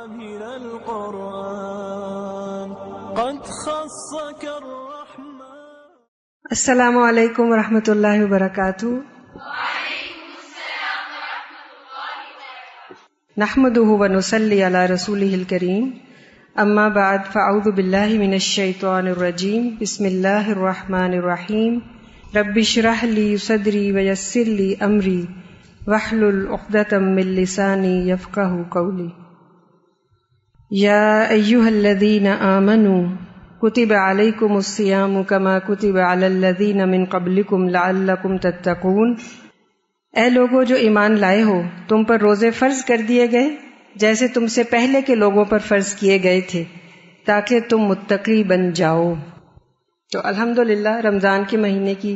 من القرآن قد خصك الرحمن. السلام علیکم ورحمۃ اللہ وبرکاتہ. نحمده ونصلی علی رسولہ الکریم. اما بعد فاعوذ باللہ من الشیطان الرجیم. بسم اللہ الرحمن الرحیم. رب اشرح لی صدری ویسر لی امری واحلل عقدۃ من لسانی یفقہوا قولی. یا ایھا الذین آمنوا کتب علیکم الصیام کما کتب علی الذین من قبلکم لعلکم تتقون. اے لوگو جو ایمان لائے ہو، تم پر روزے فرض کر دیے گئے جیسے تم سے پہلے کے لوگوں پر فرض کیے گئے تھے تاکہ تم متقی بن جاؤ. تو الحمدللہ رمضان کے مہینے کی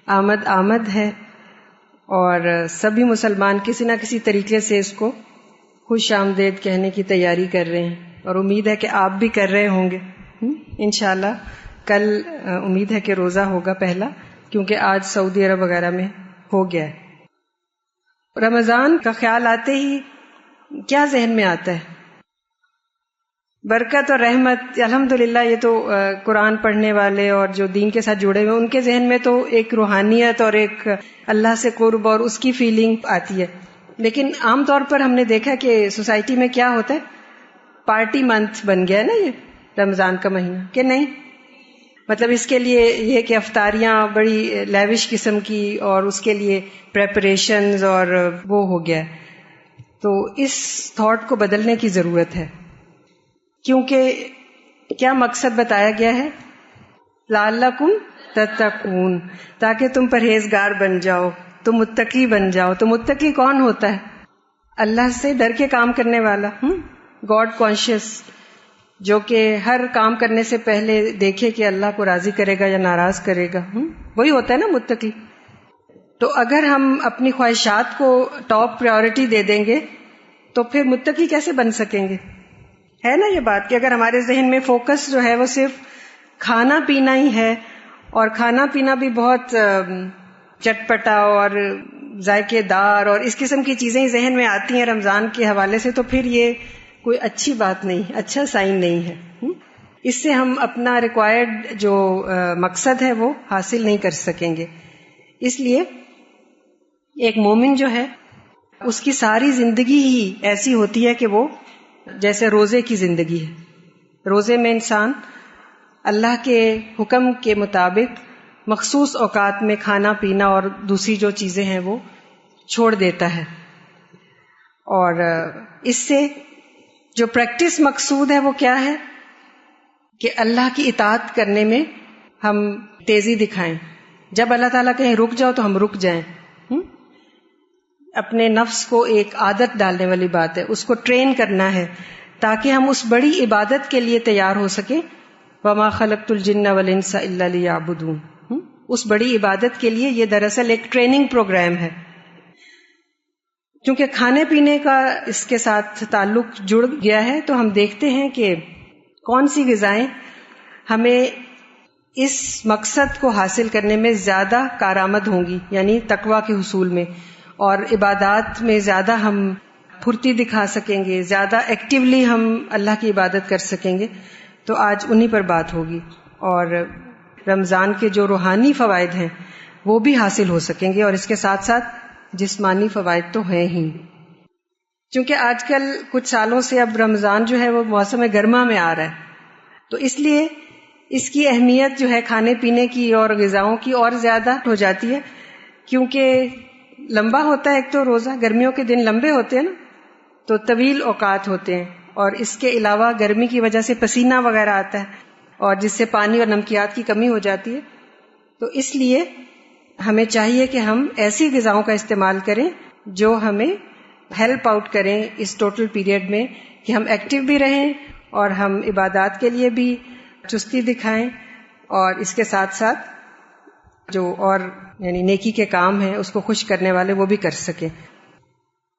آمد ہے اور سبھی مسلمان کسی نہ کسی طریقے سے اس کو خوش آمدید کہنے کی تیاری کر رہے ہیں، اور امید ہے کہ آپ بھی کر رہے ہوں گے. انشاءاللہ کل امید ہے کہ روزہ ہوگا پہلا، کیونکہ آج سعودی عرب وغیرہ میں ہو گیا ہے. رمضان کا خیال آتے ہی کیا ذہن میں آتا ہے؟ برکت اور رحمت. الحمدللہ یہ تو قرآن پڑھنے والے اور جو دین کے ساتھ جڑے ہوئے ان کے ذہن میں تو ایک روحانیت اور ایک اللہ سے قرب اور اس کی فیلنگ آتی ہے. لیکن عام طور پر ہم نے دیکھا کہ سوسائٹی میں کیا ہوتا ہے، پارٹی منتھ بن گیا ہے نا یہ رمضان کا مہینہ، کہ نہیں؟ مطلب اس کے لیے یہ کہ افطاریاں بڑی لیوش قسم کی اور اس کے لیے پریپریشنز اور وہ ہو گیا. تو اس تھاٹ کو بدلنے کی ضرورت ہے، کیونکہ کیا مقصد بتایا گیا ہے؟ لعلکم تتقون، تاکہ تم پرہیزگار بن جاؤ، تم متقی بن جاؤ. تو متقی کون ہوتا ہے؟ اللہ سے ڈر کے کام کرنے والا، گاڈ کانشیس، جو کہ ہر کام کرنے سے پہلے دیکھے کہ اللہ کو راضی کرے گا یا ناراض کرے گا. وہی ہوتا ہے نا متقی. تو اگر ہم اپنی خواہشات کو ٹاپ پریورٹی دے دیں گے تو پھر متقی کیسے بن سکیں گے؟ ہے نا یہ بات کہ اگر ہمارے ذہن میں فوکس جو ہے وہ صرف کھانا پینا ہی ہے، اور کھانا پینا بھی بہت چٹپٹا اور ذائقے دار اور اس قسم کی چیزیں ذہن میں آتی ہیں رمضان کے حوالے سے، تو پھر یہ کوئی اچھی بات نہیں، اچھا سائن نہیں ہے. اس سے ہم اپنا ریکوائرڈ جو مقصد ہے وہ حاصل نہیں کر سکیں گے. اس لیے ایک مومن جو ہے اس کی ساری زندگی ہی ایسی ہوتی ہے کہ وہ جیسے روزے کی زندگی ہے. روزے میں انسان اللہ کے حکم کے مطابق مخصوص اوقات میں کھانا پینا اور دوسری جو چیزیں ہیں وہ چھوڑ دیتا ہے، اور اس سے جو پریکٹس مقصود ہے وہ کیا ہے کہ اللہ کی اطاعت کرنے میں ہم تیزی دکھائیں. جب اللہ تعالیٰ کہیں رک جاؤ تو ہم رک جائیں. اپنے نفس کو ایک عادت ڈالنے والی بات ہے، اس کو ٹرین کرنا ہے تاکہ ہم اس بڑی عبادت کے لیے تیار ہو سکیں. وَمَا خَلَقْتُ الْجِنَّ وَالْإِنسَ إِلَّا لِيَعْبُدُونَ. اس بڑی عبادت کے لیے یہ دراصل ایک ٹریننگ پروگرام ہے. کیونکہ کھانے پینے کا اس کے ساتھ تعلق جڑ گیا ہے، تو ہم دیکھتے ہیں کہ کون سی غذائیں ہمیں اس مقصد کو حاصل کرنے میں زیادہ کارآمد ہوں گی، یعنی تقویٰ کے حصول میں، اور عبادات میں زیادہ ہم پھرتی دکھا سکیں گے، زیادہ ایکٹیولی ہم اللہ کی عبادت کر سکیں گے. تو آج انہی پر بات ہوگی، اور رمضان کے جو روحانی فوائد ہیں وہ بھی حاصل ہو سکیں گے، اور اس کے ساتھ ساتھ جسمانی فوائد تو ہیں ہی. چونکہ آج کل کچھ سالوں سے اب رمضان جو ہے وہ موسم گرما میں آ رہا ہے، تو اس لیے اس کی اہمیت جو ہے کھانے پینے کی اور غذاؤں کی اور زیادہ ہو جاتی ہے، کیونکہ لمبا ہوتا ہے. ایک تو روزہ گرمیوں کے دن لمبے ہوتے ہیں نا، تو طویل اوقات ہوتے ہیں، اور اس کے علاوہ گرمی کی وجہ سے پسینہ وغیرہ آتا ہے، اور جس سے پانی اور نمکیات کی کمی ہو جاتی ہے. تو اس لیے ہمیں چاہیے کہ ہم ایسی غذاؤں کا استعمال کریں جو ہمیں ہیلپ آؤٹ کریں اس ٹوٹل پیریڈ میں، کہ ہم ایکٹیو بھی رہیں اور ہم عبادات کے لیے بھی چستی دکھائیں، اور اس کے ساتھ ساتھ جو اور یعنی نیکی کے کام ہیں اس کو خوش کرنے والے وہ بھی کر سکیں.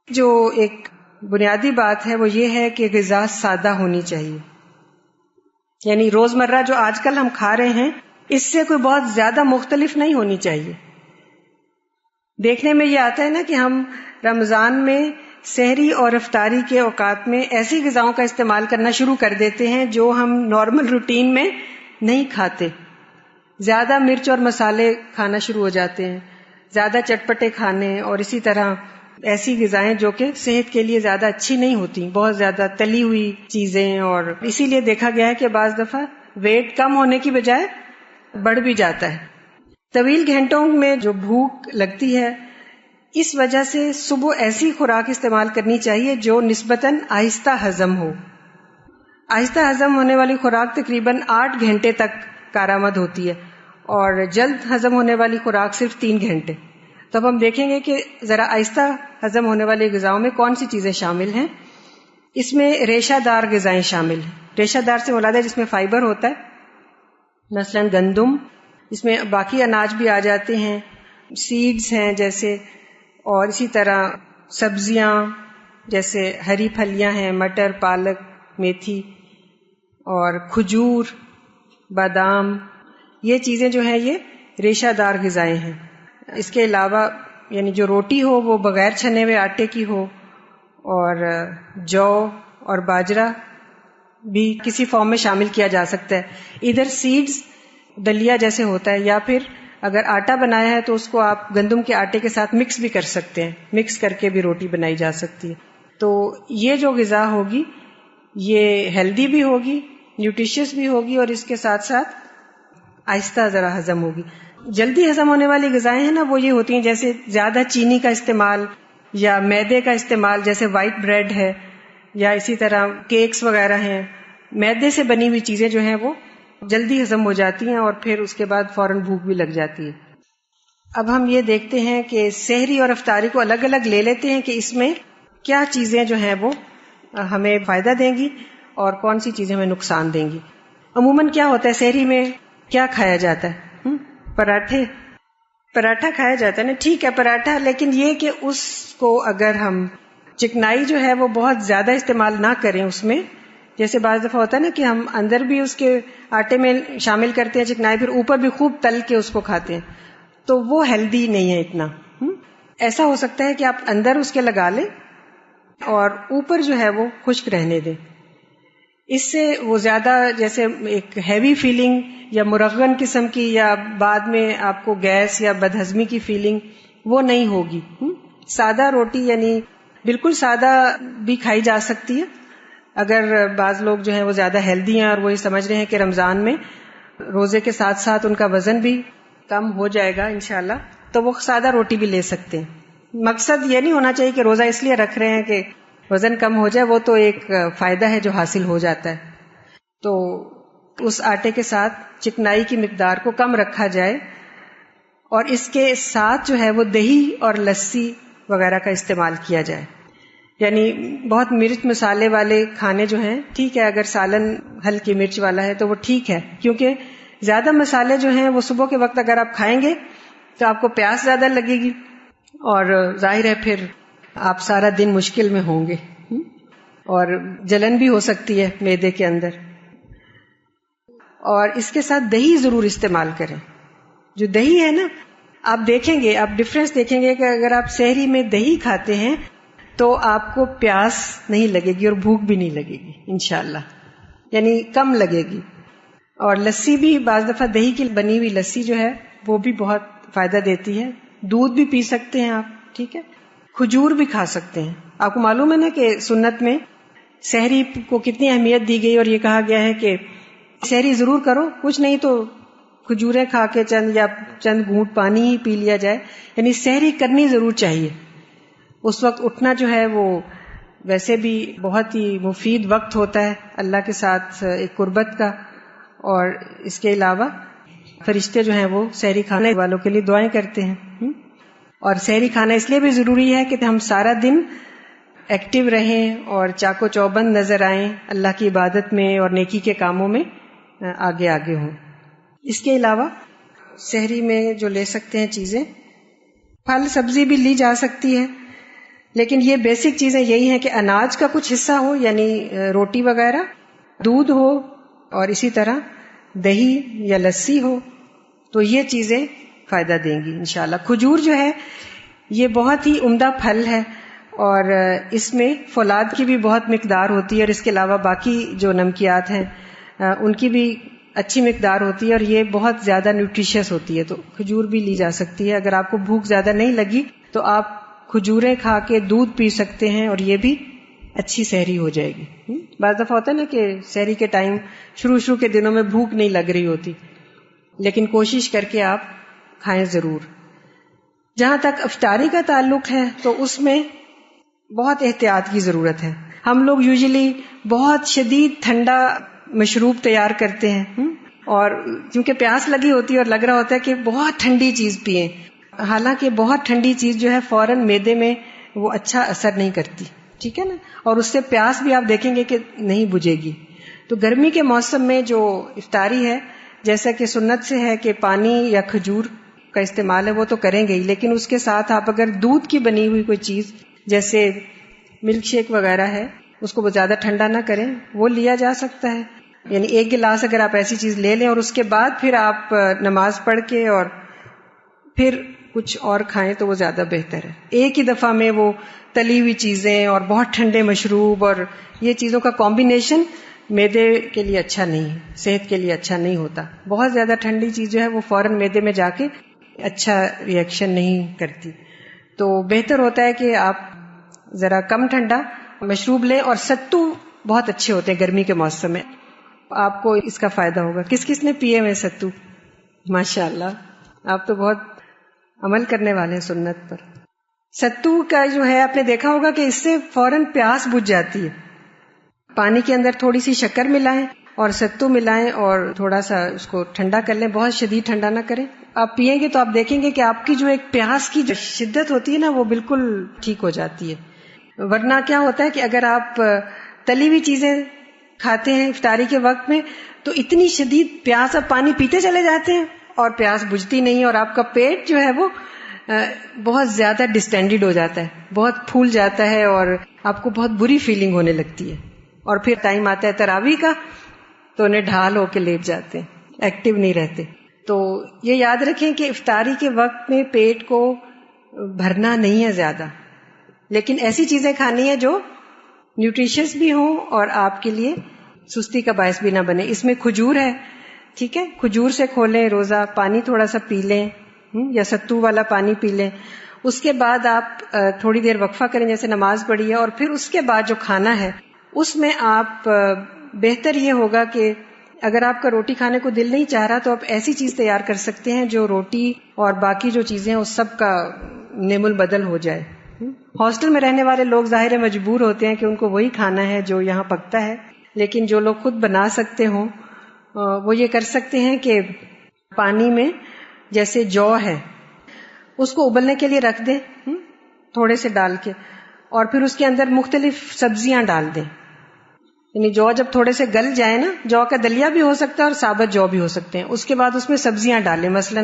جو ایک بنیادی بات ہے وہ یہ ہے کہ غذا سادہ ہونی چاہیے. یعنی روزمرہ جو آج کل ہم کھا رہے ہیں اس سے کوئی بہت زیادہ مختلف نہیں ہونی چاہیے. دیکھنے میں یہ آتا ہے نا کہ ہم رمضان میں سحری اور افطاری کے اوقات میں ایسی غذاؤں کا استعمال کرنا شروع کر دیتے ہیں جو ہم نارمل روٹین میں نہیں کھاتے. زیادہ مرچ اور مسالے کھانا شروع ہو جاتے ہیں، زیادہ چٹپٹے کھانے، اور اسی طرح ایسی غذائیں جو کہ صحت کے لیے زیادہ اچھی نہیں ہوتی، بہت زیادہ تلی ہوئی چیزیں. اور اسی لیے دیکھا گیا ہے کہ بعض دفعہ ویٹ کم ہونے کی بجائے بڑھ بھی جاتا ہے. طویل گھنٹوں میں جو بھوک لگتی ہے، اس وجہ سے صبح ایسی خوراک استعمال کرنی چاہیے جو نسبتاً آہستہ ہضم ہو. آہستہ ہضم ہونے والی خوراک تقریباً 8 گھنٹے تک کارآمد ہوتی ہے، اور جلد ہضم ہونے والی خوراک صرف 3 گھنٹے. تو اب ہم دیکھیں گے کہ ذرا آہستہ ہضم ہونے والی غذاؤں میں کون سی چیزیں شامل ہیں. اس میں ریشہ دار غذائیں شامل ہیں. ریشہ دار سے مراد ہے جس میں فائبر ہوتا ہے، مثلا گندم، اس میں باقی اناج بھی آ جاتے ہیں، سیڈز ہیں جیسے، اور اسی طرح سبزیاں جیسے ہری پھلیاں ہیں، مٹر، پالک، میتھی، اور کھجور، بادام. یہ چیزیں جو ہیں یہ ریشہ دار غذائیں ہیں. اس کے علاوہ یعنی جو روٹی ہو وہ بغیر چھنے ہوئے آٹے کی ہو، اور جو اور باجرہ بھی کسی فارم میں شامل کیا جا سکتا ہے. ادھر سیڈز دلیا جیسے ہوتا ہے، یا پھر اگر آٹا بنایا ہے تو اس کو آپ گندم کے آٹے کے ساتھ مکس بھی کر سکتے ہیں، مکس کر کے بھی روٹی بنائی جا سکتی ہے. تو یہ جو غذا ہوگی یہ ہیلدی بھی ہوگی، نیوٹریشس بھی ہوگی، اور اس کے ساتھ ساتھ آہستہ ذرا ہضم ہوگی. جلدی ہضم ہونے والی غذائیں ہیں نا، وہ یہ ہوتی ہیں جیسے زیادہ چینی کا استعمال یا میدے کا استعمال، جیسے وائٹ بریڈ ہے، یا اسی طرح کیکس وغیرہ ہیں. میدے سے بنی ہوئی چیزیں جو ہیں وہ جلدی ہضم ہو جاتی ہیں، اور پھر اس کے بعد فوراً بھوک بھی لگ جاتی ہے. اب ہم یہ دیکھتے ہیں کہ سحری اور افطاری کو الگ الگ لے لیتے ہیں کہ اس میں کیا چیزیں جو ہیں وہ ہمیں فائدہ دیں گی اور کون سی چیزیں ہمیں نقصان دیں گی. عموماً کیا ہوتا ہے سحری میں کیا کھایا جاتا ہے؟ پراٹھا کھایا جاتا ہے نا، ٹھیک ہے پراٹھا، لیکن یہ کہ اس کو اگر ہم چکنائی جو ہے وہ بہت زیادہ استعمال نہ کریں اس میں، جیسے بعض دفعہ ہوتا ہے نا کہ ہم اندر بھی اس کے آٹے میں شامل کرتے ہیں چکنائی، پھر اوپر بھی خوب تل کے اس کو کھاتے ہیں، تو وہ ہیلدی نہیں ہے اتنا. ایسا ہو سکتا ہے کہ آپ اندر اس کے لگا لیں اور اوپر جو ہے وہ خشک رہنے دیں. اس سے وہ زیادہ جیسے ایک ہیوی فیلنگ یا مرغن قسم کی، یا بعد میں آپ کو گیس یا بدہضمی کی فیلنگ وہ نہیں ہوگی. سادہ روٹی یعنی بالکل سادہ بھی کھائی جا سکتی ہے. اگر بعض لوگ جو ہیں وہ زیادہ ہیلدی ہیں اور وہ یہ سمجھ رہے ہیں کہ رمضان میں روزے کے ساتھ ساتھ ان کا وزن بھی کم ہو جائے گا انشاءاللہ، تو وہ سادہ روٹی بھی لے سکتے ہیں. مقصد یہ نہیں ہونا چاہیے کہ روزہ اس لیے رکھ رہے ہیں کہ وزن کم ہو جائے، وہ تو ایک فائدہ ہے جو حاصل ہو جاتا ہے. تو اس آٹے کے ساتھ چکنائی کی مقدار کو کم رکھا جائے، اور اس کے ساتھ جو ہے وہ دہی اور لسی وغیرہ کا استعمال کیا جائے. یعنی بہت مرچ مسالے والے کھانے جو ہیں ٹھیک ہے، اگر سالن ہلکی مرچ والا ہے تو وہ ٹھیک ہے، کیونکہ زیادہ مسالے جو ہیں وہ صبح کے وقت اگر آپ کھائیں گے تو آپ کو پیاس زیادہ لگے گی، اور ظاہر ہے پھر آپ سارا دن مشکل میں ہوں گے، اور جلن بھی ہو سکتی ہے معدے کے اندر. اور اس کے ساتھ دہی ضرور استعمال کریں. جو دہی ہے نا، آپ دیکھیں گے، آپ ڈفرینس دیکھیں گے کہ اگر آپ سحری میں دہی کھاتے ہیں تو آپ کو پیاس نہیں لگے گی اور بھوک بھی نہیں لگے گی انشاءاللہ، یعنی کم لگے گی. اور لسی بھی بعض دفعہ دہی کی بنی ہوئی لسی جو ہے وہ بھی بہت فائدہ دیتی ہے. دودھ بھی پی سکتے ہیں آپ، ٹھیک ہے. کھجور بھی کھا سکتے ہیں. آپ کو معلوم ہے نا کہ سنت میں سحری کو کتنی اہمیت دی گئی، اور یہ کہا گیا ہے کہ سحری ضرور کرو، کچھ نہیں تو کھجوریں کھا کے چند گھونٹ پانی ہی پی لیا جائے. یعنی سحری کرنی ضرور چاہیے. اس وقت اٹھنا جو ہے وہ ویسے بھی بہت ہی مفید وقت ہوتا ہے اللہ کے ساتھ ایک قربت کا. اور اس کے علاوہ فرشتے جو ہیں وہ سحری کھانے والوں کے لیے دعائیں کرتے ہیں. اور سحری کھانا اس لیے بھی ضروری ہے کہ ہم سارا دن ایکٹیو رہیں اور چاق و چوبند نظر آئیں، اللہ کی عبادت میں اور نیکی کے کاموں میں آگے آگے ہوں. اس کے علاوہ سحری میں جو لے سکتے ہیں چیزیں، پھل سبزی بھی لی جا سکتی ہے، لیکن یہ بیسک چیزیں یہی ہیں کہ اناج کا کچھ حصہ ہو، یعنی روٹی وغیرہ، دودھ ہو، اور اسی طرح دہی یا لسی ہو، تو یہ چیزیں فائدہ دیں گی انشاءاللہ. کھجور جو ہے یہ بہت ہی عمدہ پھل ہے، اور اس میں فولاد کی بھی بہت مقدار ہوتی ہے، اور اس کے علاوہ باقی جو نمکیات ہیں ان کی بھی اچھی مقدار ہوتی ہے، اور یہ بہت زیادہ نیوٹریشس ہوتی ہے. تو کھجور بھی لی جا سکتی ہے. اگر آپ کو بھوک زیادہ نہیں لگی تو آپ کھجوریں کھا کے دودھ پی سکتے ہیں، اور یہ بھی اچھی سحری ہو جائے گی. بعض دفعہ ہوتا ہے نا کہ سحری کے ٹائم شروع کے دنوں میں بھوک نہیں لگ رہی ہوتی، لیکن کوشش کر کے آپ کھائیں ضرور. جہاں تک افطاری کا تعلق ہے تو اس میں بہت احتیاط کی ضرورت ہے. ہم لوگ یوزلی بہت شدید ٹھنڈا مشروب تیار کرتے ہیں، اور کیونکہ پیاس لگی ہوتی ہے اور لگ رہا ہوتا ہے کہ بہت ٹھنڈی چیز پئیں، حالانکہ بہت ٹھنڈی چیز جو ہے فوراً معدے میں وہ اچھا اثر نہیں کرتی، ٹھیک ہے نا، اور اس سے پیاس بھی آپ دیکھیں گے کہ نہیں بجھے گی. تو گرمی کے موسم میں جو افطاری ہے، جیسا کہ سنت سے ہے کہ پانی یا کھجور کا استعمال ہے وہ تو کریں گے ہی، لیکن اس کے ساتھ آپ اگر دودھ کی بنی ہوئی کوئی چیز جیسے ملک شیک وغیرہ ہے اس کو زیادہ ٹھنڈا نہ کریں، وہ لیا جا سکتا ہے. یعنی 1 گلاس اگر آپ ایسی چیز لے لیں اور اس کے بعد پھر آپ نماز پڑھ کے اور پھر کچھ اور کھائیں تو وہ زیادہ بہتر ہے. ایک ہی دفعہ میں وہ تلی ہوئی چیزیں اور بہت ٹھنڈے مشروب اور یہ چیزوں کا کمبینیشن معدے کے لیے اچھا نہیں ہے، صحت کے لیے اچھا نہیں ہوتا. بہت زیادہ ٹھنڈی چیز جو ہے وہ فوراً معدے میں جا کے اچھا ریئیکشن نہیں کرتی. تو بہتر ہوتا ہے کہ آپ ذرا کم ٹھنڈا مشروب لیں، اور ستو بہت اچھے ہوتے ہیں گرمی کے موسم میں، آپ کو اس کا فائدہ ہوگا. کس کس نے پیے ہوئے ستو؟ ماشاء اللہ، آپ تو بہت عمل کرنے والے ہیں سنت پر. ستو کا جو ہے آپ نے دیکھا ہوگا کہ اس سے فوراً پیاس بجھ جاتی ہے. پانی کے اندر تھوڑی سی شکر ملائیں اور ستو ملائیں اور تھوڑا سا اس کو ٹھنڈا کر لیں، بہت شدید ٹھنڈا نہ کریں. آپ پئیں گے تو آپ دیکھیں گے کہ آپ کی جو ایک پیاس کی جو شدت ہوتی ہے نا وہ بالکل ٹھیک ہو جاتی ہے. ورنہ کیا ہوتا ہے کہ اگر آپ تلی ہوئی چیزیں کھاتے ہیں افطاری کے وقت میں تو اتنی شدید پیاس، آپ پانی پیتے چلے جاتے ہیں اور پیاس بجھتی نہیں، اور آپ کا پیٹ جو ہے وہ بہت زیادہ ڈسٹینڈڈ ہو جاتا ہے، بہت پھول جاتا ہے، اور آپ کو بہت بری فیلنگ ہونے لگتی ہے. اور پھر ٹائم آتا ہے تراویح کا تو انہیں ڈھال ہو کے لیٹ جاتے ہیں، ایکٹیو نہیں رہتے. تو یہ یاد رکھیں کہ افطاری کے وقت میں پیٹ کو بھرنا نہیں ہے زیادہ، لیکن ایسی چیزیں کھانی ہے جو نیوٹریشس بھی ہوں اور آپ کے لیے سستی کا باعث بھی نہ بنے. اس میں کھجور ہے، ٹھیک ہے، کھجور سے کھولیں روزہ، پانی تھوڑا سا پی لیں یا ستو والا پانی پی لیں. اس کے بعد آپ تھوڑی دیر وقفہ کریں، جیسے نماز پڑھی ہے، اور پھر اس کے بعد جو کھانا ہے اس میں آپ بہتر یہ ہوگا کہ اگر آپ کا روٹی کھانے کو دل نہیں چاہ رہا تو آپ ایسی چیز تیار کر سکتے ہیں جو روٹی اور باقی جو چیزیں اس سب کا نیم البدل ہو جائے. ہاسٹل میں رہنے والے لوگ ظاہر مجبور ہوتے ہیں کہ ان کو وہی کھانا ہے جو یہاں پکتا ہے، لیکن جو لوگ خود بنا سکتے ہوں وہ یہ کر سکتے ہیں کہ پانی میں جیسے جو ہے اس کو ابلنے کے لیے رکھ دیں تھوڑے سے ڈال کے، اور پھر اس کے اندر مختلف سبزیاں ڈال دیں. یعنی جو جب تھوڑے سے گل جائے نا، جو کا دلیا بھی ہو سکتا ہے اور ثابت جو بھی ہو سکتے ہیں، اس کے بعد اس میں سبزیاں ڈالیں. مثلا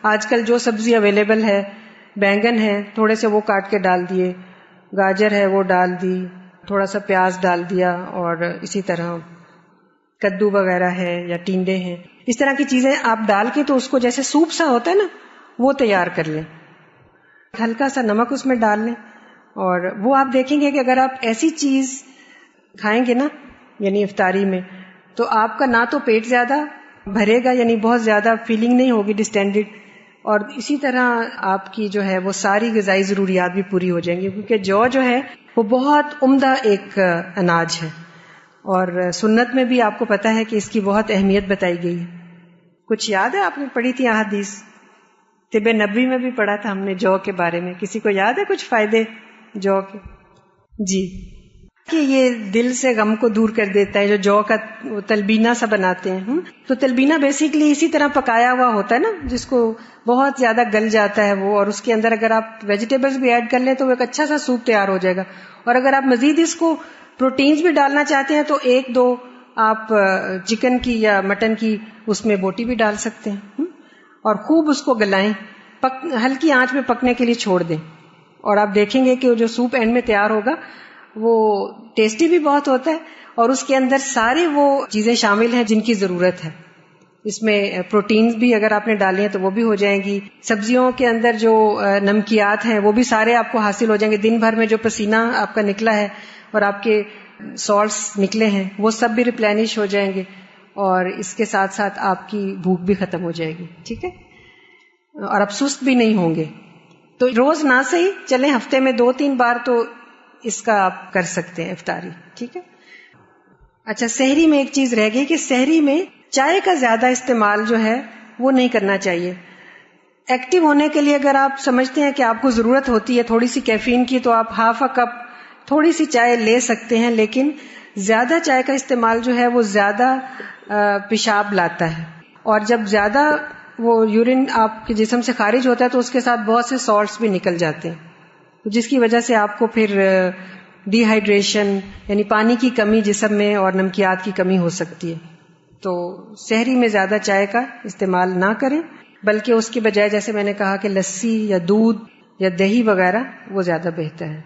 آج کل جو سبزی اویلیبل ہے، بینگن ہے تھوڑے سے وہ کاٹ کے ڈال دیے، گاجر ہے وہ ڈال دی، تھوڑا سا پیاز ڈال دیا، اور اسی طرح کدو وغیرہ ہے یا ٹینڈے ہیں، اس طرح کی چیزیں آپ ڈال کے تو اس کو جیسے سوپ سا ہوتا ہے نا وہ تیار کر لیں. ہلکا سا نمک اس میں ڈال لیں، اور وہ آپ دیکھیں گے کہ اگر آپ ایسی چیز کھائیں گے نا یعنی افطاری میں تو آپ کا نہ تو پیٹ زیادہ بھرے گا، یعنی بہت زیادہ فیلنگ نہیں ہوگی ڈسٹینڈڈ، اور اسی طرح آپ کی جو ہے وہ ساری غذائی ضروریات بھی پوری ہو جائیں گی، کیونکہ جو ہے وہ بہت عمدہ ایک اناج ہے، اور سنت میں بھی آپ کو پتا ہے کہ اس کی بہت اہمیت بتائی گئی ہے. کچھ یاد ہے آپ نے پڑھی تھی احادیث؟ طب نبوی میں بھی پڑھا تھا ہم نے جو کے بارے میں. کسی کو یاد ہے کچھ فائدے جو کے؟ جی، کہ یہ دل سے غم کو دور کر دیتا ہے. جو کا تلبینہ سا بناتے ہیں، تو تلبینہ بیسیکلی اسی طرح پکایا ہوا ہوتا ہے نا، جس کو بہت زیادہ گل جاتا ہے وہ، اور اس کے اندر اگر آپ ویجیٹیبلز بھی ایڈ کر لیں تو وہ ایک اچھا سا سوپ تیار ہو جائے گا. اور اگر آپ مزید اس کو پروٹینز بھی ڈالنا چاہتے ہیں تو 1-2 آپ چکن کی یا مٹن کی اس میں بوٹی بھی ڈال سکتے ہیں، اور خوب اس کو گلائیں، ہلکی آنچ میں پکنے کے لیے چھوڑ دیں، اور آپ دیکھیں گے کہ جو سوپ اینڈ میں تیار ہوگا وہ ٹیسٹی بھی بہت ہوتا ہے، اور اس کے اندر ساری وہ چیزیں شامل ہیں جن کی ضرورت ہے. اس میں پروٹینز بھی اگر آپ نے ڈالے ہیں تو وہ بھی ہو جائیں گی. سبزیوں کے اندر جو نمکیات ہیں وہ بھی سارے آپ کو حاصل ہو جائیں گے. دن بھر میں جو پسینہ آپ کا نکلا ہے اور آپ کے سالٹس نکلے ہیں وہ سب بھی ریپلینش ہو جائیں گے, اور اس کے ساتھ ساتھ آپ کی بھوک بھی ختم ہو جائے گی. ٹھیک ہے, اور آپ سست بھی نہیں ہوں گے. تو روز نہ صحیح چلیں, ہفتے میں 2-3 بار تو اس کا آپ کر سکتے ہیں افطاری. ٹھیک ہے. اچھا, سحری میں ایک چیز رہ گئی کہ سحری میں چائے کا زیادہ استعمال جو ہے وہ نہیں کرنا چاہیے. ایکٹیو ہونے کے لیے اگر آپ سمجھتے ہیں کہ آپ کو ضرورت ہوتی ہے تھوڑی سی کیفین کی, تو آپ ½ کپ تھوڑی سی چائے لے سکتے ہیں, لیکن زیادہ چائے کا استعمال جو ہے وہ زیادہ پیشاب لاتا ہے, اور جب زیادہ وہ یورین آپ کے جسم سے خارج ہوتا ہے تو اس کے ساتھ بہت سے سالٹس بھی نکل جاتے ہیں, جس کی وجہ سے آپ کو پھر ڈی ہائیڈریشن یعنی پانی کی کمی جسم میں اور نمکیات کی کمی ہو سکتی ہے. تو سحری میں زیادہ چائے کا استعمال نہ کریں, بلکہ اس کے بجائے جیسے میں نے کہا کہ لسی یا دودھ یا دہی وغیرہ وہ زیادہ بہتر ہے.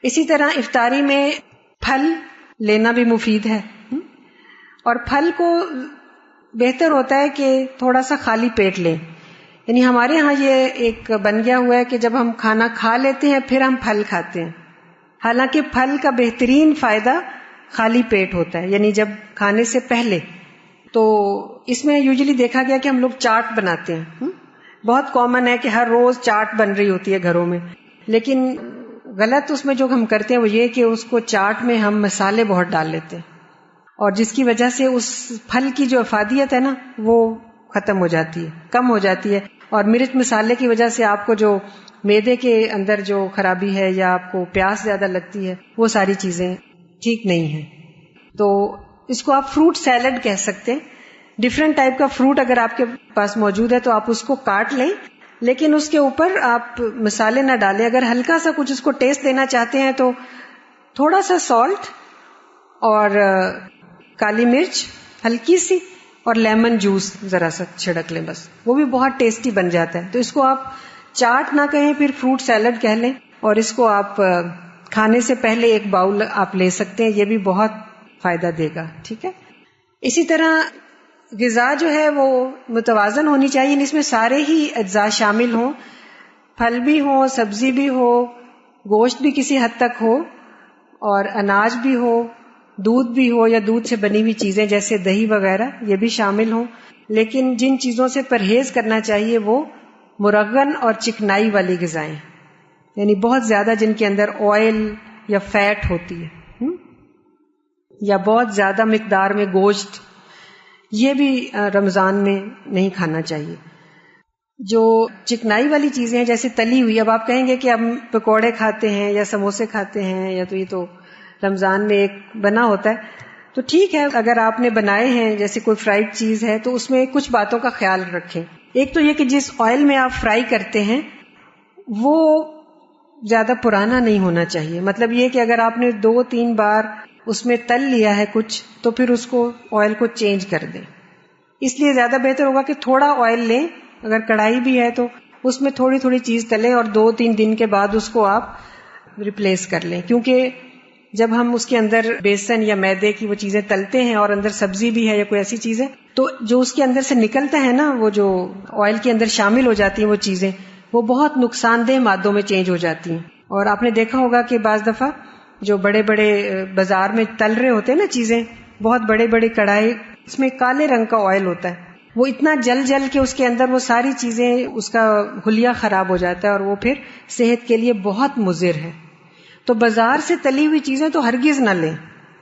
اسی طرح افطاری میں پھل لینا بھی مفید ہے, اور پھل کو بہتر ہوتا ہے کہ تھوڑا سا خالی پیٹ لیں. یعنی ہمارے ہاں یہ ایک بن گیا ہوا ہے کہ جب ہم کھانا کھا لیتے ہیں پھر ہم پھل کھاتے ہیں, حالانکہ پھل کا بہترین فائدہ خالی پیٹ ہوتا ہے, یعنی جب کھانے سے پہلے. تو اس میں یوزلی دیکھا گیا کہ ہم لوگ چاٹ بناتے ہیں, بہت کامن ہے کہ ہر روز چاٹ بن رہی ہوتی ہے گھروں میں, لیکن غلط اس میں جو ہم کرتے ہیں وہ یہ کہ اس کو چاٹ میں ہم مسالے بہت ڈال لیتے ہیں, اور جس کی وجہ سے اس پھل کی جو افادیت ہے نا وہ ختم ہو جاتی ہے, کم ہو جاتی ہے, اور مرچ مسالے کی وجہ سے آپ کو جو معدے کے اندر جو خرابی ہے یا آپ کو پیاس زیادہ لگتی ہے وہ ساری چیزیں ٹھیک نہیں ہیں. تو اس کو آپ فروٹ سیلڈ کہہ سکتے ہیں. ڈفرینٹ ٹائپ کا فروٹ اگر آپ کے پاس موجود ہے تو آپ اس کو کاٹ لیں, لیکن اس کے اوپر آپ مسالے نہ ڈالیں. اگر ہلکا سا کچھ اس کو ٹیسٹ دینا چاہتے ہیں تو تھوڑا سا سالٹ اور کالی مرچ ہلکی سی اور لیمن جوس ذرا سا چھڑک لیں, بس وہ بھی بہت ٹیسٹی بن جاتا ہے. تو اس کو آپ چاٹ نہ کہیں, پھر فروٹ سیلڈ کہہ لیں, اور اس کو آپ کھانے سے پہلے ایک باؤل آپ لے سکتے ہیں, یہ بھی بہت فائدہ دے گا. ٹھیک ہے. اسی طرح غذا جو ہے وہ متوازن ہونی چاہیے, اس میں سارے ہی اجزاء شامل ہوں, پھل بھی ہوں, سبزی بھی ہو, گوشت بھی کسی حد تک ہو, اور اناج بھی ہو, دودھ بھی ہو یا دودھ سے بنی ہوئی چیزیں جیسے دہی وغیرہ یہ بھی شامل ہوں. لیکن جن چیزوں سے پرہیز کرنا چاہیے وہ مرغن اور چکنائی والی غذائیں, یعنی بہت زیادہ جن کے اندر آئل یا فیٹ ہوتی ہے, یا بہت زیادہ مقدار میں گوشت, یہ بھی رمضان میں نہیں کھانا چاہیے. جو چکنائی والی چیزیں ہیں جیسے تلی ہوئی, اب آپ کہیں گے کہ ہم پکوڑے کھاتے ہیں یا سموسے کھاتے ہیں, یا تو یہ تو رمضان میں ایک بنا ہوتا ہے, تو ٹھیک ہے اگر آپ نے بنائے ہیں جیسے کوئی فرائیڈ چیز ہے تو اس میں کچھ باتوں کا خیال رکھیں. ایک تو یہ کہ جس آئل میں آپ فرائی کرتے ہیں وہ زیادہ پرانا نہیں ہونا چاہیے. مطلب یہ کہ اگر آپ نے 2-3 بار اس میں تل لیا ہے کچھ تو پھر اس کو آئل کو چینج کر دیں. اس لیے زیادہ بہتر ہوگا کہ تھوڑا آئل لیں, اگر کڑھائی بھی ہے تو اس میں تھوڑی تھوڑی چیز تلیں اور 2-3 دن کے بعد اس کو آپ ریپلیس کر لیں. کیونکہ جب ہم اس کے اندر بیسن یا میدے کی وہ چیزیں تلتے ہیں اور اندر سبزی بھی ہے یا کوئی ایسی چیز ہے, تو جو اس کے اندر سے نکلتا ہے نا, وہ جو آئل کے اندر شامل ہو جاتی ہیں وہ چیزیں, وہ بہت نقصان دہ مادوں میں چینج ہو جاتی ہیں. اور آپ نے دیکھا ہوگا کہ بعض دفعہ جو بڑے بڑے بازار میں تل رہے ہوتے ہیں نا چیزیں, بہت بڑے بڑے کڑھائی, اس میں کالے رنگ کا آئل ہوتا ہے, وہ اتنا جل جل کے اس کے اندر وہ ساری چیزیں, اس کا حلیہ خراب ہو جاتا ہے اور وہ پھر صحت کے لیے بہت مضر ہے. تو بازار سے تلی ہوئی چیزیں تو ہرگز نہ لیں.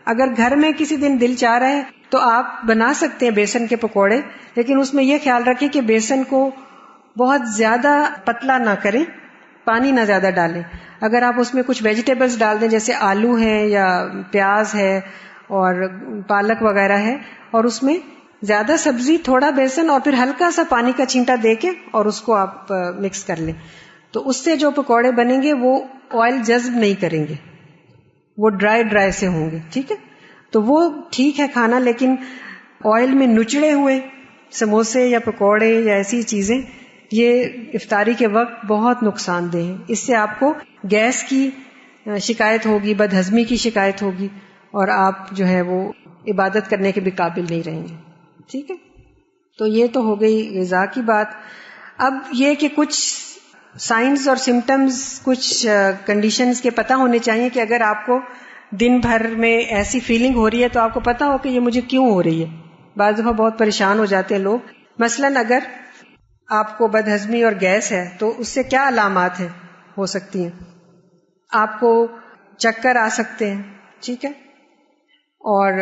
اگر گھر میں کسی دن دل چاہ رہا ہے تو آپ بنا سکتے ہیں بیسن کے پکوڑے, لیکن اس میں یہ خیال رکھیں کہ بیسن کو بہت زیادہ پتلا نہ کریں, پانی نہ زیادہ ڈالیں. اگر آپ اس میں کچھ ویجیٹیبلز ڈال دیں جیسے آلو ہیں یا پیاز ہے اور پالک وغیرہ ہے, اور اس میں زیادہ سبزی, تھوڑا بیسن اور پھر ہلکا سا پانی کا چھینٹا دے کے اور اس کو آپ مکس کر لیں, تو اس سے جو پکوڑے بنیں گے وہ آئل جذب نہیں کریں گے, وہ ڈرائی سے ہوں گے. ٹھیک ہے. تو وہ ٹھیک ہے کھانا, لیکن آئل میں نچڑے ہوئے سموسے یا پکوڑے یا ایسی چیزیں یہ افطاری کے وقت بہت نقصان دہ ہیں. اس سے آپ کو گیس کی شکایت ہوگی, بد ہضمی کی شکایت ہوگی, اور آپ جو ہے وہ عبادت کرنے کے بھی قابل نہیں رہیں گے. ٹھیک ہے. تو یہ تو ہو گئی غذا کی بات. اب یہ کہ کچھ سائنس اور سمٹمز، کچھ کنڈیشنز کے پتہ ہونے چاہیے کہ اگر آپ کو دن بھر میں ایسی فیلنگ ہو رہی ہے تو آپ کو پتہ ہو کہ یہ مجھے کیوں ہو رہی ہے. بعض دفعہ بہت پریشان ہو جاتے ہیں لوگ. مثلاً اگر آپ کو بدہضمی اور گیس ہے تو اس سے کیا علامات ہیں ہو سکتی ہیں؟ آپ کو چکر آ سکتے ہیں، ٹھیک ہے، اور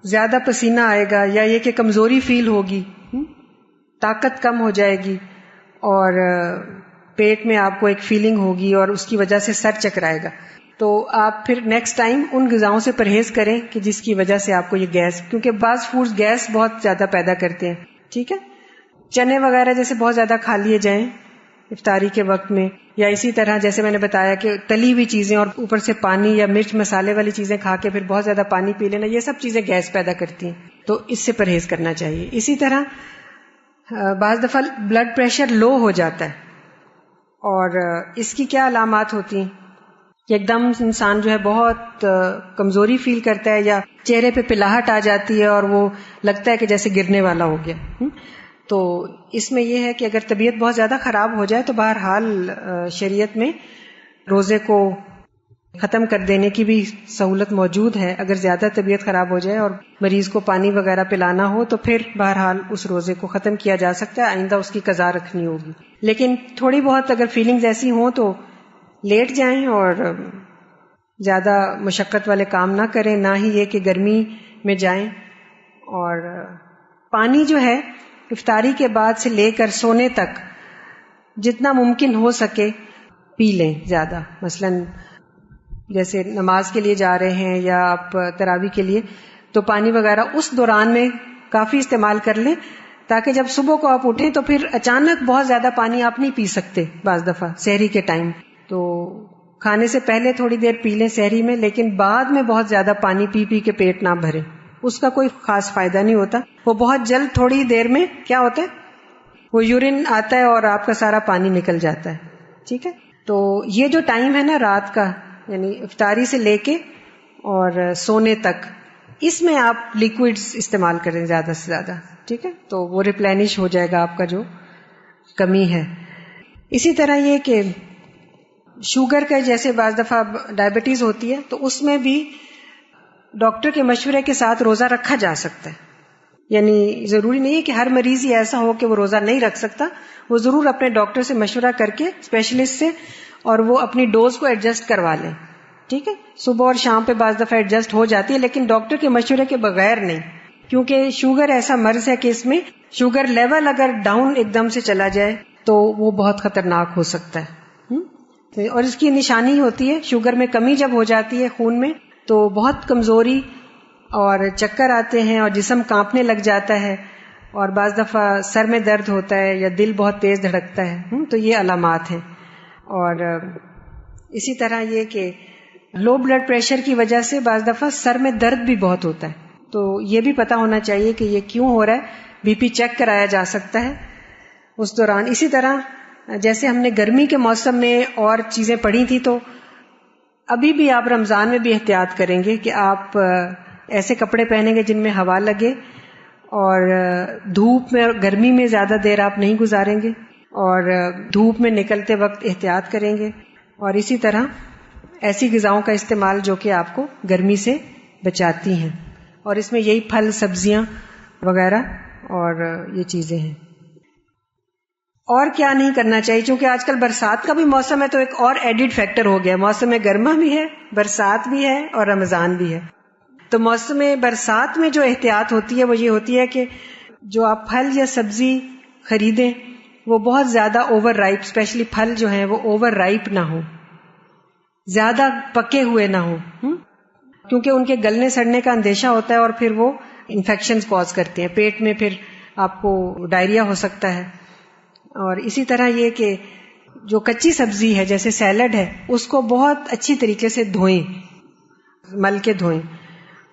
زیادہ پسینہ آئے گا، یا یہ کہ کمزوری فیل ہوگی، طاقت کم ہو جائے گی، اور پیٹ میں آپ کو ایک فیلنگ ہوگی اور اس کی وجہ سے سر چکرائے گا. تو آپ پھر نیکسٹ ٹائم ان غذاؤں سے پرہیز کریں کہ جس کی وجہ سے آپ کو یہ گیس، کیونکہ بعض فوڈز گیس بہت زیادہ پیدا کرتے ہیں، ٹھیک ہے. چنے وغیرہ جیسے بہت زیادہ کھا لیے جائیں افطاری کے وقت میں، یا اسی طرح جیسے میں نے بتایا کہ تلی ہوئی چیزیں اور اوپر سے پانی یا مرچ مسالے والی چیزیں کھا کے پھر بہت زیادہ پانی پی لینا، یہ سب چیزیں گیس پیدا کرتی ہیں، تو اس سے پرہیز کرنا چاہیے. اسی طرح بعض دفعہ بلڈ پریشر لو ہو جاتا ہے، اور اس کی کیا علامات ہوتی ہیں کہ ایک دم انسان جو ہے بہت کمزوری فیل کرتا ہے، یا چہرے پہ پلاہٹ آ جاتی ہے اور وہ لگتا ہے کہ جیسے گرنے والا ہو گیا. تو اس میں یہ ہے کہ اگر طبیعت بہت زیادہ خراب ہو جائے تو بہرحال شریعت میں روزے کو ختم کر دینے کی بھی سہولت موجود ہے. اگر زیادہ طبیعت خراب ہو جائے اور مریض کو پانی وغیرہ پلانا ہو تو پھر بہرحال اس روزے کو ختم کیا جا سکتا ہے، آئندہ اس کی قضا رکھنی ہوگی. لیکن تھوڑی بہت اگر فیلنگز ایسی ہوں تو لیٹ جائیں اور زیادہ مشقت والے کام نہ کریں، نہ ہی یہ کہ گرمی میں جائیں. اور پانی جو ہے افطاری کے بعد سے لے کر سونے تک جتنا ممکن ہو سکے پی لیں زیادہ. مثلاً جیسے نماز کے لیے جا رہے ہیں یا آپ تراویح کے لیے، تو پانی وغیرہ اس دوران میں کافی استعمال کر لیں، تاکہ جب صبح کو آپ اٹھیں تو پھر اچانک بہت زیادہ پانی آپ نہیں پی سکتے. بعض دفعہ سحری کے ٹائم تو کھانے سے پہلے تھوڑی دیر پی لیں سحری میں، لیکن بعد میں بہت زیادہ پانی پی پی کے پیٹ نہ بھریں، اس کا کوئی خاص فائدہ نہیں ہوتا. وہ بہت جلد تھوڑی دیر میں کیا ہوتا ہے، وہ یورین آتا ہے اور آپ کا سارا پانی نکل جاتا ہے، ٹھیک ہے. تو یہ جو ٹائم ہے نا رات کا، یعنی افطاری سے لے کے اور سونے تک، اس میں آپ لیکوڈز استعمال کریں زیادہ سے زیادہ، ٹھیک ہے. تو وہ ریپلینش ہو جائے گا آپ کا جو کمی ہے. اسی طرح یہ کہ شوگر کا جیسے بعض دفعہ ڈائبٹیز ہوتی ہے تو اس میں بھی ڈاکٹر کے مشورے کے ساتھ روزہ رکھا جا سکتا ہے. یعنی ضروری نہیں ہے کہ ہر مریض ہی ایسا ہو کہ وہ روزہ نہیں رکھ سکتا، وہ ضرور اپنے ڈاکٹر سے مشورہ کر کے اسپیشلسٹ سے، اور وہ اپنی ڈوز کو ایڈجسٹ کروا لیں، ٹھیک ہے. صبح اور شام پہ بعض دفعہ ایڈجسٹ ہو جاتی ہے، لیکن ڈاکٹر کے مشورے کے بغیر نہیں، کیونکہ شوگر ایسا مرض ہے کہ اس میں شوگر لیول اگر ڈاؤن ایک دم سے چلا جائے تو وہ بہت خطرناک ہو سکتا ہے. اور اس کی نشانی ہوتی ہے شوگر میں کمی جب ہو جاتی ہے خون میں تو بہت کمزوری اور چکر آتے ہیں اور جسم کانپنے لگ جاتا ہے، اور بعض دفعہ سر میں درد ہوتا ہے یا دل بہت تیز دھڑکتا ہے. تو یہ علامات ہیں. اور اسی طرح یہ کہ لو بلڈ پریشر کی وجہ سے بعض دفعہ سر میں درد بھی بہت ہوتا ہے، تو یہ بھی پتہ ہونا چاہیے کہ یہ کیوں ہو رہا ہے. بی پی چیک کرایا جا سکتا ہے اس دوران. اسی طرح جیسے ہم نے گرمی کے موسم میں اور چیزیں پڑھی تھی، تو ابھی بھی آپ رمضان میں بھی احتیاط کریں گے کہ آپ ایسے کپڑے پہنیں گے جن میں ہوا لگے، اور دھوپ میں اور گرمی میں زیادہ دیر آپ نہیں گزاریں گے، اور دھوپ میں نکلتے وقت احتیاط کریں گے. اور اسی طرح ایسی غذاؤں کا استعمال جو کہ آپ کو گرمی سے بچاتی ہیں، اور اس میں یہی پھل سبزیاں وغیرہ اور یہ چیزیں ہیں. اور کیا نہیں کرنا چاہیے، چونکہ آج کل برسات کا بھی موسم ہے تو ایک اور ایڈڈ فیکٹر ہو گیا، موسم گرما بھی ہے، برسات بھی ہے اور رمضان بھی ہے. تو موسم برسات میں جو احتیاط ہوتی ہے وہ یہ ہوتی ہے کہ جو آپ پھل یا سبزی خریدیں وہ بہت زیادہ اوور رائپ، اسپیشلی پھل جو ہیں وہ اوور رائپ نہ ہوں، زیادہ پکے ہوئے نہ ہوں، کیونکہ ان کے گلنے سڑنے کا اندیشہ ہوتا ہے اور پھر وہ انفیکشنز کاز کرتے ہیں، پیٹ میں پھر آپ کو ڈائریا ہو سکتا ہے. اور اسی طرح یہ کہ جو کچی سبزی ہے جیسے سیلڈ ہے اس کو بہت اچھی طریقے سے دھوئیں، مل کے دھوئیں.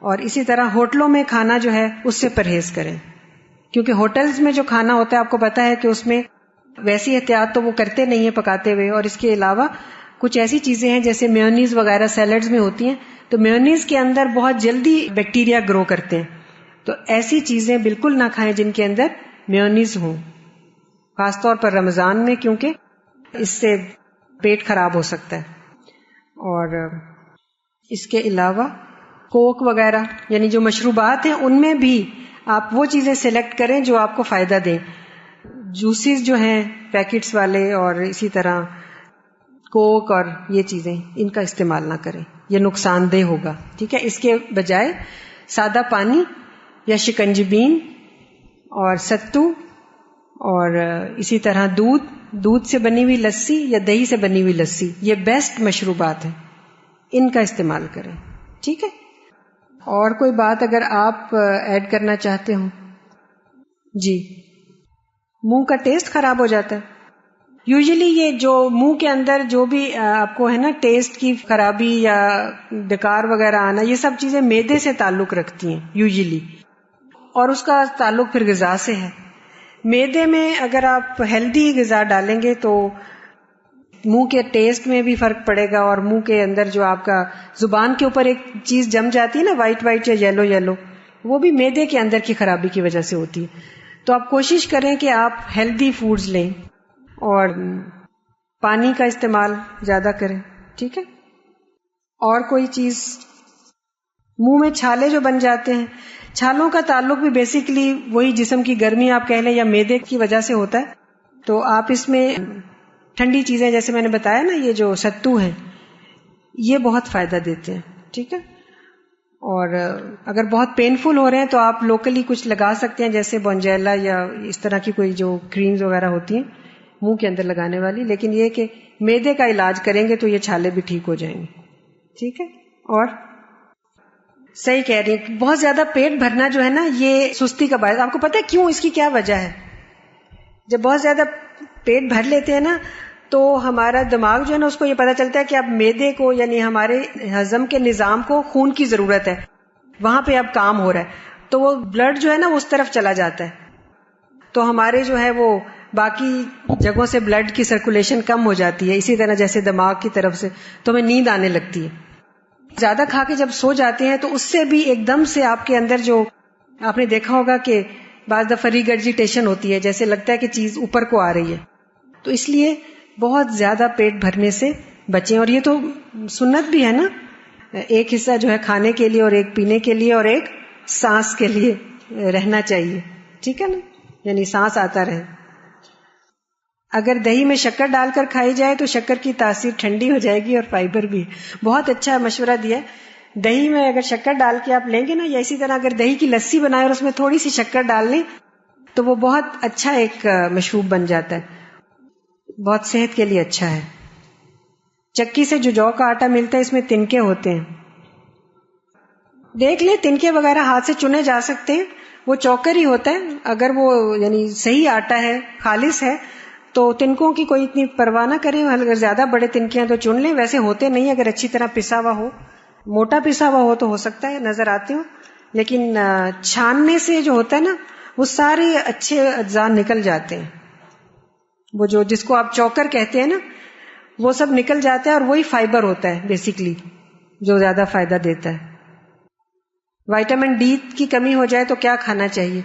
اور اسی طرح ہوٹلوں میں کھانا جو ہے اس سے پرہیز کریں، کیونکہ ہوٹلز میں جو کھانا ہوتا ہے آپ کو پتا ہے کہ اس میں ویسی احتیاط تو وہ کرتے نہیں ہیں پکاتے ہوئے، اور اس کے علاوہ کچھ ایسی چیزیں ہیں جیسے میونیز وغیرہ سیلڈز میں ہوتی ہیں، تو میونیز کے اندر بہت جلدی بیکٹیریا گرو کرتے ہیں، تو ایسی چیزیں بالکل نہ کھائیں جن کے اندر میونیز ہوں، خاص طور پر رمضان میں، کیونکہ اس سے پیٹ خراب ہو سکتا ہے. اور اس کے علاوہ کوک وغیرہ یعنی جو مشروبات ہیں ان میں بھی آپ وہ چیزیں سلیکٹ کریں جو آپ کو فائدہ دیں. جوسز جو ہیں پیکٹس والے اور اسی طرح کوک اور یہ چیزیں ان کا استعمال نہ کریں، یہ نقصان دہ ہوگا. ٹھیک ہے، اس کے بجائے سادہ پانی یا شکنجبین اور ستو اور اسی طرح دودھ سے بنی ہوئی لسی یا دہی سے بنی ہوئی لسی، یہ بیسٹ مشروبات ہیں، ان کا استعمال کریں. ٹھیک ہے، اور کوئی بات اگر آپ ایڈ کرنا چاہتے ہوں؟ جی، منہ کا ٹیسٹ خراب ہو جاتا ہے. یوزلی یہ جو منہ کے اندر جو بھی آپ کو ہے نا ٹیسٹ کی خرابی یا ڈکار وغیرہ آنا، یہ سب چیزیں معدے سے تعلق رکھتی ہیں یوزلی، اور اس کا تعلق پھر غذا سے ہے. معدے میں اگر آپ ہیلدی غذا ڈالیں گے تو منہ کے ٹیسٹ میں بھی فرق پڑے گا، اور منہ کے اندر جو آپ کا زبان کے اوپر ایک چیز جم جاتی ہے نا وائٹ یا یلو، وہ بھی معدے کے اندر کی خرابی کی وجہ سے ہوتی ہے. تو آپ کوشش کریں کہ آپ ہیلدی فوڈز لیں اور پانی کا استعمال زیادہ کریں. ٹھیک ہے، اور کوئی چیز؟ منہ میں چھالے جو بن جاتے ہیں، چھالوں کا تعلق بھی بیسیکلی وہی جسم کی گرمی آپ کہہ لیں یا معدے کی وجہ سے ہوتا ہے. تو آپ اس میں ٹھنڈی چیزیں جیسے میں نے بتایا نا، یہ جو ستو ہیں یہ بہت فائدہ دیتے ہیں. ٹھیک ہے، اور اگر بہت پینفل ہو رہے ہیں تو آپ لوکلی کچھ لگا سکتے ہیں، جیسے بونجیلا یا اس طرح کی کوئی جو کریمز وغیرہ ہوتی ہیں منہ کے اندر لگانے والی، لیکن یہ کہ معدے کا علاج کریں گے تو یہ چھالے بھی ٹھیک ہو جائیں گے. ٹھیک ہے، اور صحیح کہہ رہی ہیں، بہت زیادہ پیٹ بھرنا جو ہے نا یہ سستی کا باعث. آپ کو پتہ ہے کیوں؟ اس کی کیا وجہ ہے؟ جب بہت زیادہ پیٹ بھر لیتے ہیں نا تو ہمارا دماغ جو ہے نا اس کو یہ پتہ چلتا ہے کہ اب معدے کو یعنی ہمارے ہضم کے نظام کو خون کی ضرورت ہے، وہاں پہ اب کام ہو رہا ہے، تو وہ بلڈ جو ہے نا اس طرف چلا جاتا ہے، تو ہمارے جو ہے وہ باقی جگہوں سے بلڈ کی سرکولیشن کم ہو جاتی ہے. اسی طرح جیسے دماغ کی طرف سے تو ہمیں نیند آنے لگتی ہے. زیادہ کھا کے جب سو جاتے ہیں تو اس سے بھی ایک دم سے آپ کے اندر جو آپ نے دیکھا ہوگا کہ بعض دفعہ ریگرجیٹیشن ہوتی ہے، جیسے لگتا ہے کہ چیز اوپر کو آ رہی ہے. تو اس لیے بہت زیادہ پیٹ بھرنے سے بچیں. اور یہ تو سنت بھی ہے نا، ایک حصہ جو ہے کھانے کے لیے اور ایک پینے کے لیے اور ایک سانس کے لیے رہنا چاہیے. ٹھیک ہے نا، یعنی سانس آتا رہے. اگر دہی میں شکر ڈال کر کھائی جائے تو شکر کی تاثیر ٹھنڈی ہو جائے گی اور فائبر بھی. بہت اچھا مشورہ دیا ہے. دہی میں اگر شکر ڈال کے آپ لیں گے نا، یا اسی طرح اگر دہی کی لسی بنائے اور اس میں تھوڑی سی شکر ڈال لیں تو وہ بہت اچھا ایک مشروب بن جاتا ہے، بہت صحت کے لیے اچھا ہے. چکی سے جو کا آٹا ملتا ہے اس میں تنکے ہوتے ہیں، دیکھ لیں تنکے وغیرہ ہاتھ سے چنے جا سکتے ہیں، وہ چوکر ہی ہوتا ہے. اگر وہ یعنی صحیح آٹا ہے، خالص ہے، تو تنکوں کی کوئی اتنی پرواہ نہ کریں. اگر زیادہ بڑے تنکے ہیں تو چن لیں، ویسے ہوتے نہیں. اگر اچھی طرح پسا ہوا ہو، موٹا پسا ہوا ہو تو ہو سکتا ہے نظر آتے ہو، لیکن چھاننے سے جو ہوتا ہے نا وہ سارے اچھے اجزاء نکل جاتے ہیں. وہ جو جس کو آپ چوکر کہتے ہیں نا وہ سب نکل جاتا ہے، اور وہی فائبر ہوتا ہے بیسیکلی جو زیادہ فائدہ دیتا ہے. وائٹامن ڈی کی کمی ہو جائے تو کیا کھانا چاہیے؟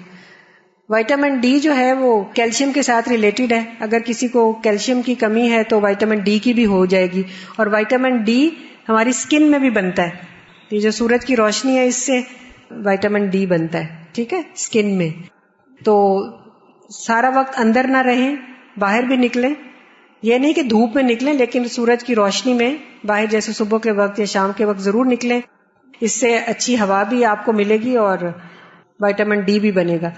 وائٹامن ڈی جو ہے وہ کیلشیم کے ساتھ ریلیٹڈ ہے. اگر کسی کو کیلشیم کی کمی ہے تو وائٹامن ڈی کی بھی ہو جائے گی. اور وائٹامن ڈی ہماری سکن میں بھی بنتا ہے، یہ جو سورج کی روشنی ہے اس سے وائٹامن ڈی بنتا ہے. ٹھیک ہے، سکن میں. تو سارا وقت اندر نہ رہیں، باہر بھی نکلیں. یہ نہیں کہ دھوپ میں نکلیں، لیکن سورج کی روشنی میں باہر جیسے صبح کے وقت یا شام کے وقت ضرور نکلیں. اس سے اچھی ہوا بھی آپ کو ملے گی اور وائٹامن ڈی بھی بنے گا.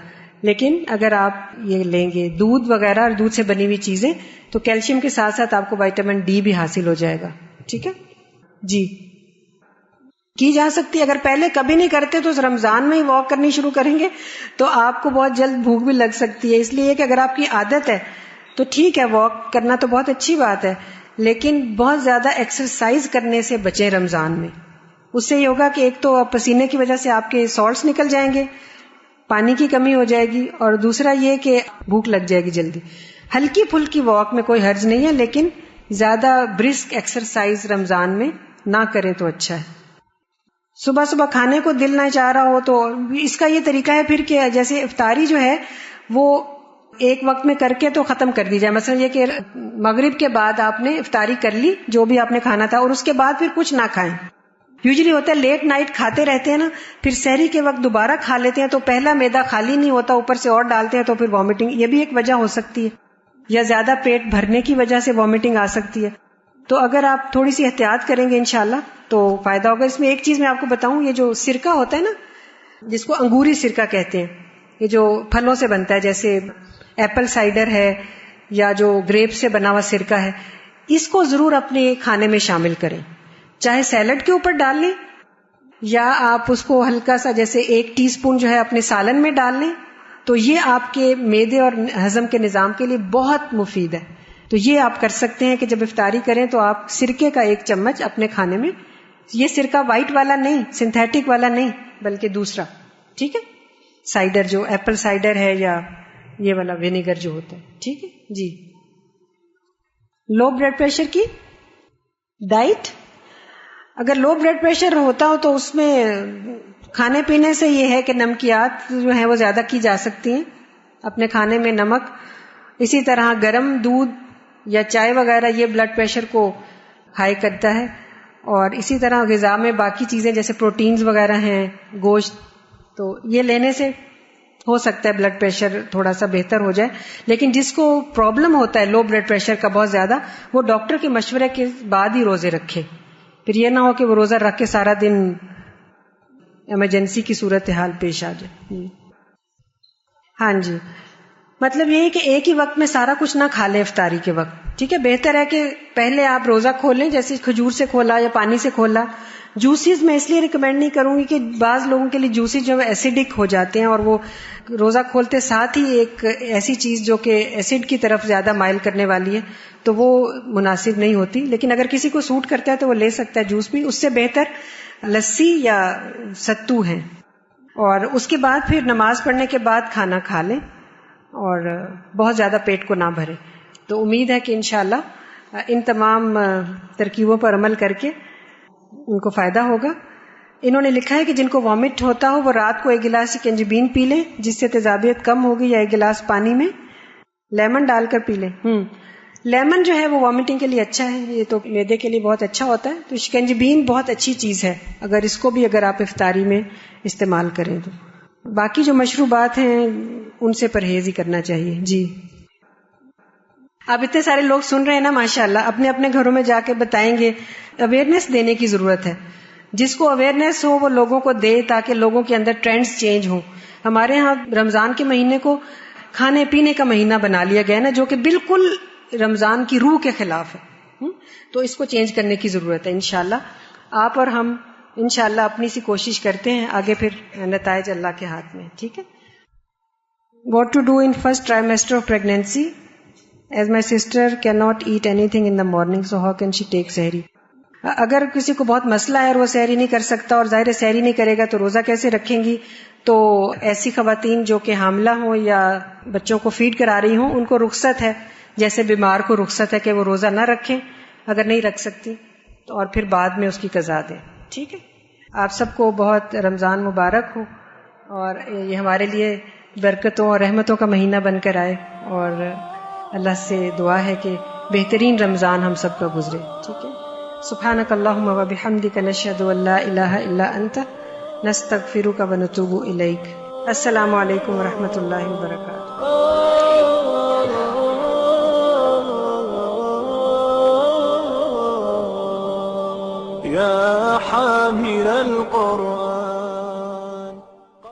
لیکن اگر آپ یہ لیں گے دودھ وغیرہ اور دودھ سے بنی ہوئی چیزیں تو کیلشیم کے ساتھ ساتھ آپ کو وائٹامن ڈی بھی حاصل ہو جائے گا. ٹھیک ہے جی، کی جا سکتی. اگر پہلے کبھی نہیں کرتے تو رمضان میں ہی واک کرنی شروع کریں گے تو آپ کو بہت جلد بھوک بھی لگ سکتی ہے. اس لیے کہ اگر آپ کی عادت ہے تو ٹھیک ہے، واک کرنا تو بہت اچھی بات ہے، لیکن بہت زیادہ ایکسرسائز کرنے سے بچیں رمضان میں. اس سے یہ ہوگا کہ ایک تو پسینے کی وجہ سے آپ کے سالٹس نکل جائیں گے، پانی کی کمی ہو جائے گی، اور دوسرا یہ کہ بھوک لگ جائے گی جلدی. ہلکی پھلکی واک میں کوئی حرج نہیں ہے، لیکن زیادہ برسک ایکسرسائز رمضان میں نہ کریں تو اچھا ہے. صبح صبح کھانے کو دل نہ چاہ رہا ہو تو اس کا یہ طریقہ ہے پھر کہ جیسے افطاری جو ہے وہ ایک وقت میں کر کے تو ختم کر دی جائے. مثلا یہ کہ مغرب کے بعد آپ نے افطاری کر لی جو بھی آپ نے کھانا تھا، اور اس کے بعد پھر کچھ نہ کھائیں. یوزلی ہوتا ہے لیٹ نائٹ کھاتے رہتے ہیں نا، پھر سحری کے وقت دوبارہ کھا لیتے ہیں تو پہلا معدہ خالی نہیں ہوتا، اوپر سے اور ڈالتے ہیں تو پھر وامٹنگ، یہ بھی ایک وجہ ہو سکتی ہے، یا زیادہ پیٹ بھرنے کی وجہ سے وامٹنگ آ سکتی ہے. تو اگر آپ تھوڑی سی احتیاط کریں گے انشاءاللہ تو فائدہ ہوگا. اس میں ایک چیز میں آپ کو بتاؤں، یہ جو سرکہ ہوتا ہے نا جس کو انگوری سرکہ کہتے ہیں، یہ جو پھلوں سے بنتا ہے جیسے ایپل سائڈر ہے یا جو گریپ سے بنا ہوا سرکہ ہے، اس کو ضرور اپنے کھانے میں شامل کریں، چاہے سیلڈ کے اوپر ڈال لیں یا آپ اس کو ہلکا سا جیسے 1 ٹی اسپون جو ہے اپنے سالن میں ڈال لیں، تو یہ آپ کے معدے اور ہضم کے نظام کے لیے بہت مفید ہے. تو یہ آپ کر سکتے ہیں کہ جب افطاری کریں تو آپ سرکے کا 1 چمچ اپنے کھانے میں، یہ سرکہ وائٹ والا نہیں، سنتھیٹک والا نہیں، بلکہ دوسرا، ٹھیک ہے، سائڈر جو ایپل سائڈر ہے یا یہ والا ونیگر جو ہوتا ہے، ٹھیک ہے جی. لو بلڈ پریشر کی ڈائٹ، اگر لو بلڈ پریشر ہوتا ہو تو اس میں کھانے پینے سے یہ ہے کہ نمکیات جو ہیں وہ زیادہ کی جا سکتی ہیں اپنے کھانے میں، نمک، اسی طرح گرم دودھ یا چائے وغیرہ یہ بلڈ پریشر کو ہائی کرتا ہے. اور اسی طرح غذا میں باقی چیزیں جیسے پروٹینز وغیرہ ہیں، گوشت، تو یہ لینے سے ہو سکتا ہے بلڈ پریشر تھوڑا سا بہتر ہو جائے. لیکن جس کو پرابلم ہوتا ہے لو بلڈ پریشر کا بہت زیادہ، وہ ڈاکٹر کے مشورے کے بعد ہی روزے رکھے. پھر یہ نہ ہو کہ وہ روزہ رکھ کے سارا دن ایمرجنسی کی صورتحال پیش آ جائے. ہاں جی، مطلب یہ ہے کہ ایک ہی وقت میں سارا کچھ نہ کھا لیں افطاری کے وقت، ٹھیک ہے. بہتر ہے کہ پہلے آپ روزہ کھولیں، جیسے کھجور سے کھولا یا پانی سے کھولا. جوسیز میں اس لیے ریکمینڈ نہیں کروں گی کہ بعض لوگوں کے لیے جوسیز جو ہے ایسیڈک ہو جاتے ہیں، اور وہ روزہ کھولتے ساتھ ہی ایک ایسی چیز جو کہ ایسڈ کی طرف زیادہ مائل کرنے والی ہے، تو وہ مناسب نہیں ہوتی. لیکن اگر کسی کو سوٹ کرتا ہے تو وہ لے سکتا ہے جوس بھی، اس سے بہتر لسی یا ستو ہیں. اور اس کے بعد پھر نماز پڑھنے کے بعد کھانا کھا لیں اور بہت زیادہ پیٹ کو نہ بھرے. تو امید ہے کہ انشاءاللہ ان تمام ترکیبوں پر عمل کر کے ان کو فائدہ ہوگا. انہوں نے لکھا ہے کہ جن کو وامٹ ہوتا ہو وہ رات کو 1 گلاس کنجبین پی لیں جس سے تیزابیت کم ہوگی، یا 1 گلاس پانی میں لیمن ڈال کر پی لیں. لیمن جو ہے وہ وامٹنگ کے لیے اچھا ہے، یہ تو معدے کے لیے بہت اچھا ہوتا ہے. تو شکنجبین بہت اچھی چیز ہے اگر اس کو بھی اگر آپ افطاری میں استعمال کریں تو. باقی جو مشروبات ہیں ان سے پرہیز ہی کرنا چاہیے. جی اب اتنے سارے لوگ سن رہے ہیں نا ماشاءاللہ، اپنے اپنے گھروں میں جا کے بتائیں گے. اویئرنیس دینے کی ضرورت ہے، جس کو اویئرنیس ہو وہ لوگوں کو دے تاکہ لوگوں کے اندر ٹرینڈز چینج ہوں. ہمارے ہاں رمضان کے مہینے کو کھانے پینے کا مہینہ بنا لیا گیا نا، جو کہ بالکل رمضان کی روح کے خلاف ہے. تو اس کو چینج کرنے کی ضرورت ہے. انشاءاللہ آپ اور ہم انشاءاللہ اپنی سی کوشش کرتے ہیں، آگے پھر نتائج اللہ کے ہاتھ میں. ٹھیک ہے. What to do in first trimester of pregnancy? As my sister cannot eat anything in the morning, so how can she take سحری؟ اگر کسی کو بہت مسئلہ ہے اور وہ سحری نہیں کر سکتا اور ظاہر سحری نہیں کرے گا تو روزہ کیسے رکھیں گی؟ تو ایسی خواتین جو کہ حاملہ ہوں یا بچوں کو فیڈ کرا رہی ہوں ان کو رخصت ہے، جیسے بیمار کو رخصت ہے کہ وہ روزہ نہ رکھیں اگر نہیں رکھ سکتی تو، اور پھر بعد میں اس کی قضا دیں. ٹھیک ہے. آپ سب کو بہت رمضان مبارک ہو اور یہ ہمارے لیے برکتوں اور رحمتوں کا مہینہ بن کر آئے، اور اللہ سے دعا ہے کہ بہترین رمضان ہم سب کا گزرے. ٹھیک ہے. سبحانک اللہم و بحمدک نشہد ان لا الہ الا انت نستغفرک و نتوب الیک. السلام علیکم و رحمۃ اللہ وبرکاتہ. يا حامل القرآن